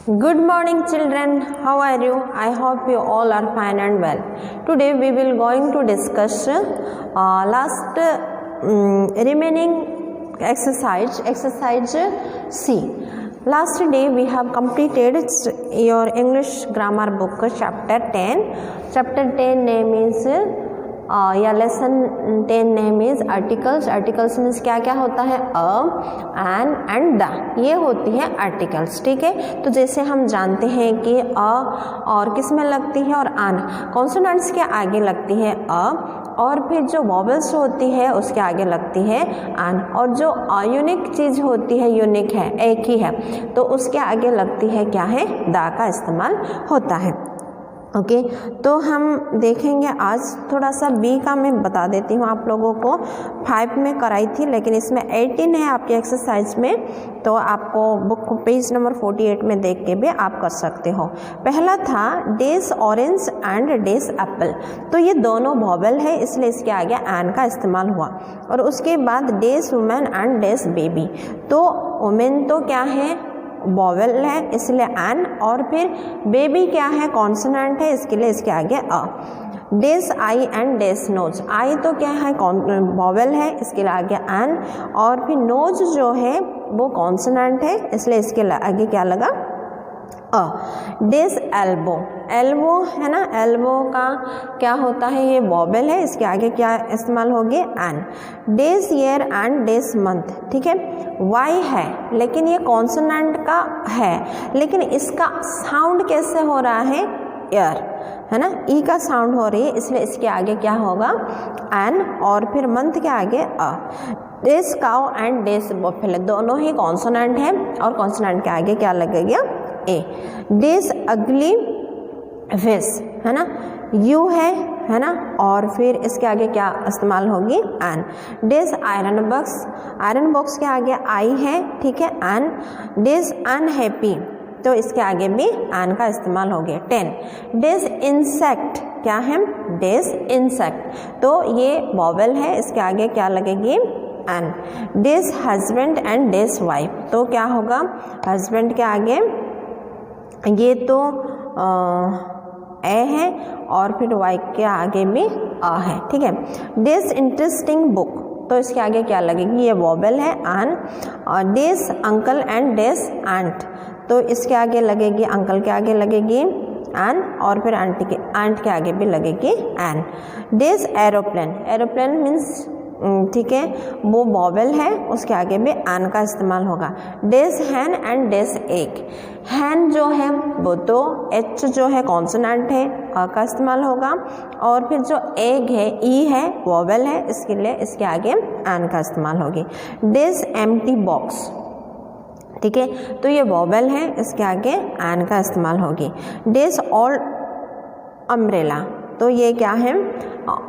Good morning children, how are you? I hope you all are fine and well. Today we will going to discuss last remaining exercise C. Last day we have completed your English grammar book chapter 10. Chapter 10 name is lesson 10 name is articles. Articles means क्या क्या होता है? अ, and the, ये होती है articles. ठीक है, तो जैसे हम जानते हैं कि अ और किस में लगती है और आन कॉन्सोनेंट्स के आगे लगती है अ, और फिर जो वॉवेल्स होती है उसके आगे लगती है आन, और जो यूनिक चीज़ होती है यूनिक है एक ही है तो उसके आगे लगती है क्या है? दा का इस्तेमाल होता है. ओके तो हम देखेंगे आज थोड़ा सा बी का मैं बता देती हूँ आप लोगों को. 5 में कराई थी लेकिन इसमें 18 है आपके एक्सरसाइज में, तो आपको बुक पेज नंबर 48 में देख के भी आप कर सकते हो. पहला था days orange and days Apple, तो ये दोनों वॉवेल है इसलिए इसके आगे एन का इस्तेमाल हुआ. और उसके बाद days women and days baby, तो वुमेन तो क्या है? वॉवेल है इसलिए एन, और फिर बेबी क्या है? कॉन्सोनेंट है इसके लिए इसके आगे uh. The eye and the nose, eye तो क्या है? वॉवेल है इसके लिए आगे एन, और फिर नोज जो है वो कॉन्सोनेंट है इसलिए इसके आगे क्या लगा? अ. डेज एल्बो, एल्बो है ना, एल्बो का क्या होता है? ये वॉवेल है इसके आगे क्या इस्तेमाल होगी? An. Dash year and dash month, ठीक है, वाई है लेकिन ये कॉन्सोनेंट का है, लेकिन इसका साउंड कैसे हो रहा है? एयर है ना, ई का साउंड हो रही है इसलिए इसके आगे क्या होगा? एन, और फिर मंथ के आगे uh. The cow and the buffalo, दोनों ही कॉन्सोनेंट है और कॉन्सोनेंट के आगे क्या लगेगा? ए. डेज अगली फिश है ना, यू है ना, और फिर इसके आगे क्या इस्तेमाल होगी? An. Dash iron box, iron box के आगे आई है, ठीक है, एन. डेज अनहैप्पी, तो इसके आगे भी एन का इस्तेमाल हो गया. 10. डेज इंसेक्ट, क्या है? डेज इंसेक्ट, तो ये वॉवेल है इसके आगे क्या लगेगी? An. Dash husband and dash wife, तो क्या होगा? हस्बैंड के आगे ये तो ए है और फिर वाइफ के आगे भी आ है, ठीक है. डेज इंटरेस्टिंग बुक, तो इसके आगे क्या लगेगी? ये वॉवेल है एन. और dash uncle and dash aunt, तो इसके आगे लगेगी, अंकल के आगे लगेगी एन, और फिर आंट के आगे भी लगेगी an. Dash aeroplane, aeroplane means ठीक है वो वॉवेल है उसके आगे भी एन का इस्तेमाल होगा. The hen and the egg, hen जो है वो तो एच जो है कॉन्सोनेंट है अ का इस्तेमाल होगा, और फिर जो एग है ई है वॉवेल है इसके लिए इसके आगे एन का इस्तेमाल होगी. डेज एम्प्टी बॉक्स, ठीक है, तो ये वॉवेल है इसके आगे एन का इस्तेमाल होगी. डेज ओल्ड अम्ब्रेला, तो ये क्या है?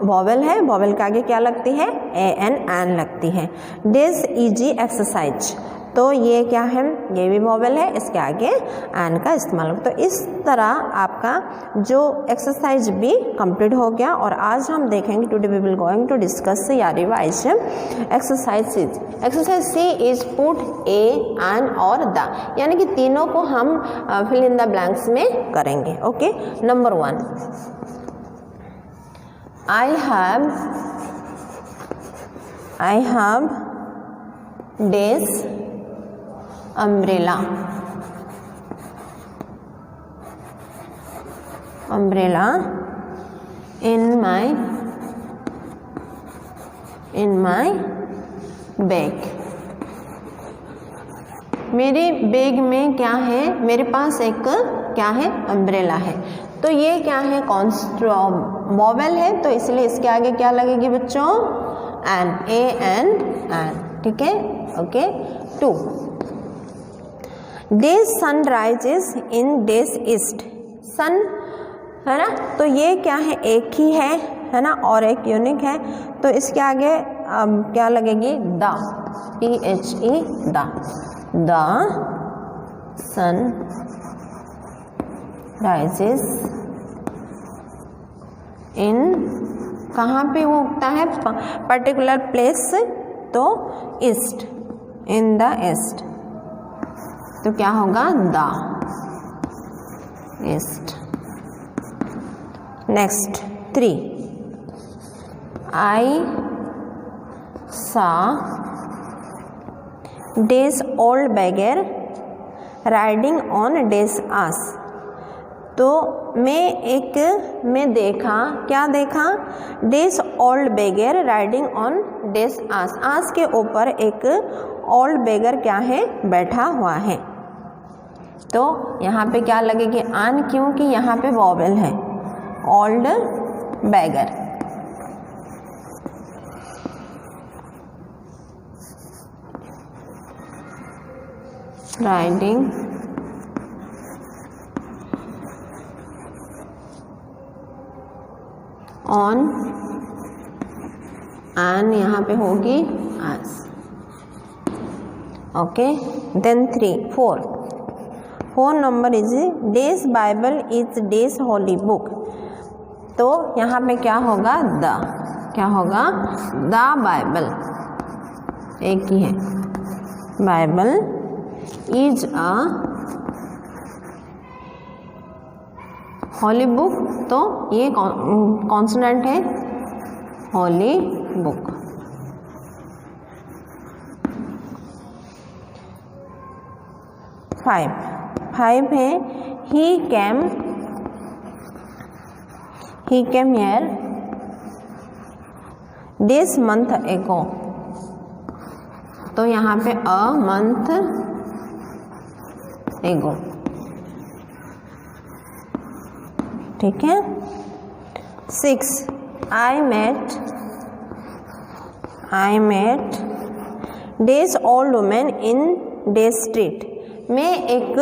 वॉवेल है, वॉवेल के आगे क्या लगती है? ए एन लगती है. डेज इजी एक्सरसाइज, तो ये क्या है? ये भी वॉवेल है इसके आगे एन का इस्तेमाल होगा. तो इस तरह आपका जो एक्सरसाइज भी कंप्लीट हो गया. और आज हम देखेंगे today we will going to discuss या revise exercise C. Exercise C is put a an और द, यानी कि तीनों को हम फिल इन द ब्लैंक्स में करेंगे. Okay, number 1, I have days umbrella in my bag. मेरे बैग में क्या है? मेरे पास एक क्या है? अम्ब्रेला है. तो ये क्या है? वॉवेल है तो इसलिए इसके आगे क्या लगेगी बच्चों? एन, ए एन एन, ठीक है. Okay. 2. The sun rises in the east, sun है ना, तो ये क्या है? एक ही है ना, और एक यूनिक है, तो इसके आगे क्या लगेगी? The, PHE the sun rises in, कहाँ पे वो उगता है? पर्टिकुलर प्लेस, तो ईस्ट, इन द ईस्ट, तो क्या होगा? The. East. Next 3, I saw days old beggar riding on days ass। तो मैं देखा, क्या देखा? डेस ओल्ड बेगर राइडिंग ऑन डेस आस। आस के ऊपर एक ओल्ड बेगर क्या है? बैठा हुआ है। तो यहाँ पे क्या लगेगी? आन, क्योंकि यहाँ पे वॉवेल है। Old beggar. Riding on, an यहाँ पे होगी s. Okay, then 4 number is dash Bible is dash holy book. तो यहाँ पे क्या होगा? द, क्या होगा? द बाइबल, एक ही है। Bible is a Holi book, तो ये कॉन्सोनेंट है, होली बुक। फाइव है ही केम हियर दिस मंथ एगो। तो यहाँ पे अ मंथ एगो, ठीक है। 6 I met days old women in days street. मैं एक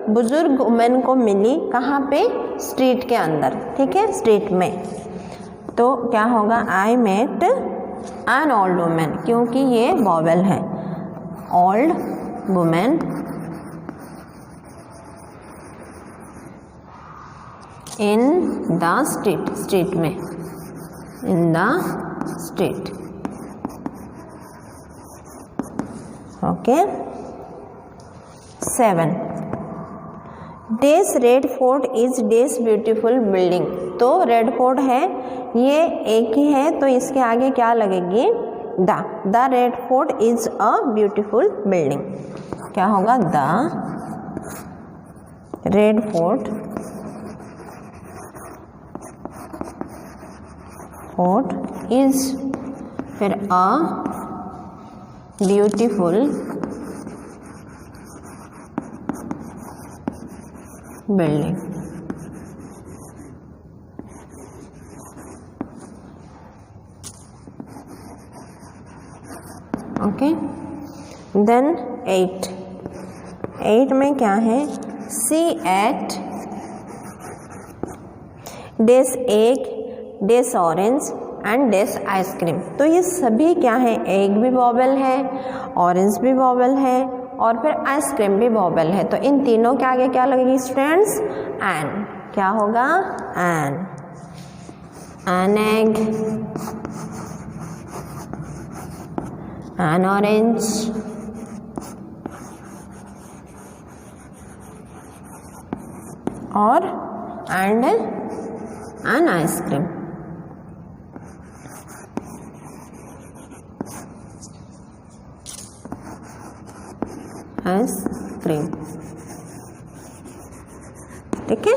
बुजुर्ग वुमेन को मिली, कहाँ पे? स्ट्रीट के अंदर, ठीक है, स्ट्रीट में। तो क्या होगा? I met an old woman, क्योंकि ये वॉवेल है। Old women in the street, street में, in the street. Okay. 7 the Red Fort is the beautiful building. तो रेड फोर्ट है, ये एक ही है, तो इसके आगे क्या लगेगी? The Red Fort is a beautiful building. क्या होगा? द रेड फोर्ट इज, फिर a beautiful building. Okay, then 8 में क्या है? C eight the egg, the orange and the ice cream. तो ये सभी क्या है? एग भी वॉवेल है, ऑरेंज भी वॉवेल है, और फिर आइसक्रीम भी वॉवेल है। तो इन तीनों के आगे क्या लगेगी स्टूडेंट्स? एन। क्या होगा? एन एग, एन ऑरेंज, और एंड एन आइसक्रीम। आइसक्रीम, ठीक है।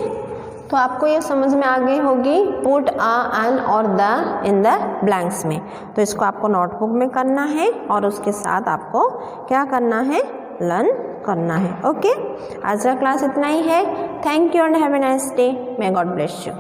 तो आपको ये समझ में आ गई होगी, पुट अ एन और द इन द ब्लैंक्स में। तो इसको आपको नोटबुक में करना है और उसके साथ आपको क्या करना है? लर्न करना है। ओके, आज का क्लास इतना ही है। Thank you and have a nice day. May God bless you.